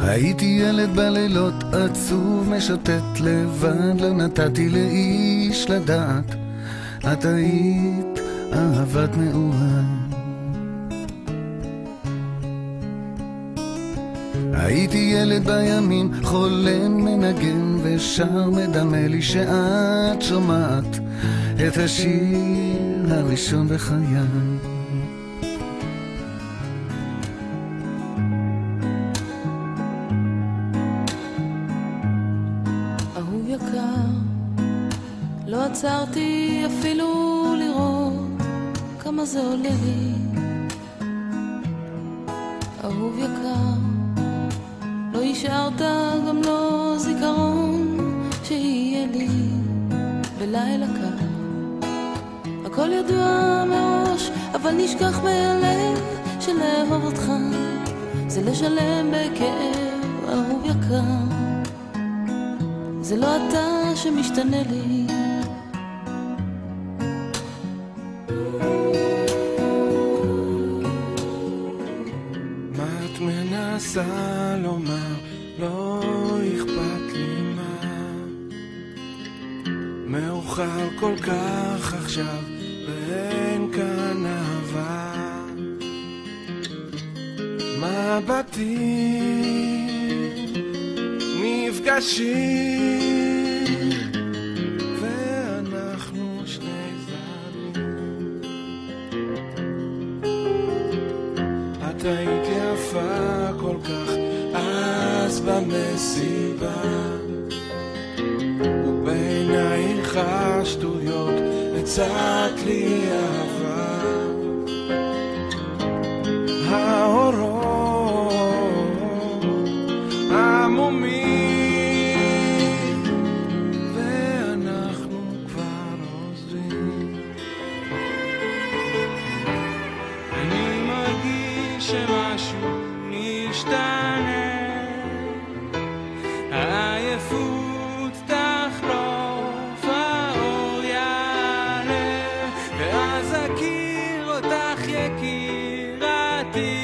הייתי ילד בלילות עצוב משוטט לבד, לא נתתי לאיש לדעת, את היית אהבת מאוהב. הייתי ילד בימים חולם מנגן ושר, מדמה לי שאת שומעת את השיר הראשון בחיי. אהוב יקר, לא עצרתי אפילו לראות כמה זה עולה לי. אהוב יקר, לא השארת גם לא זיכרון שיהיה לי בלילה קר. הכל ידוע מראש, אבל נשכח מהלב שלאהוב אותך זה לשלם בכאב. אהוב יקר, זה לא אתה שמשתנה לי. מה את מנסה לומר? לא אכפת לי מה, מאוחר כל כך עכשיו ואין כאן אהבה. מבטים נפגשים ואנחנו שני זרים. את היית יפה כל כך אז במסיבה, ובעינייך השטויות הצעת לי אהבה. האורות עמומים ואנחנו כבר עוזבים. אני מרגיש שמשהו משתנה, העייפות תחלוף, האור יעלה, ואז אכיר אותך יקירתי,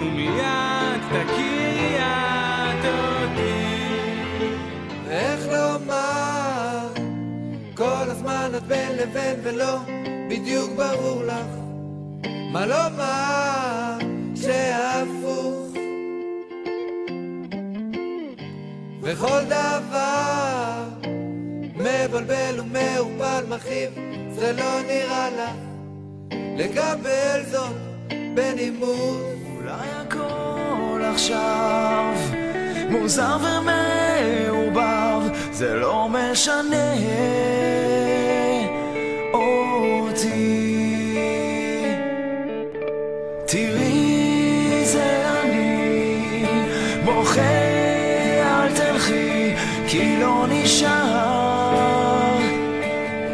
ומיד תכירי את אותי. איך לומר, כל הזמן את בין לבין ולא בדיוק ברור לך מה לומר שהפוך, וכל דבר מבלבל ומעורפל מכאיב. זה לא נראה לך לקבל זאת בנימוס. אולי הכל עכשיו מוזר ומעורבב, זה לא משנה אותי. תראי זה אני בוכה, אל תלכי כי לא נשאר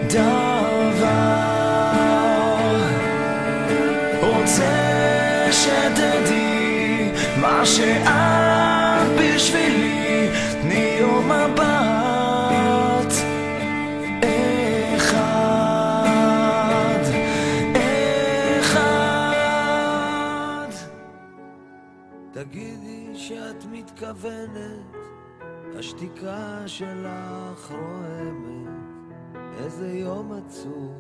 דבר. רוצה שתדעי מה שאת בשבילי, תני יום מבט אחד אחד. תגידי שאת מתכוונת, השתיקה שלך רועמת, איזה יום עצוב.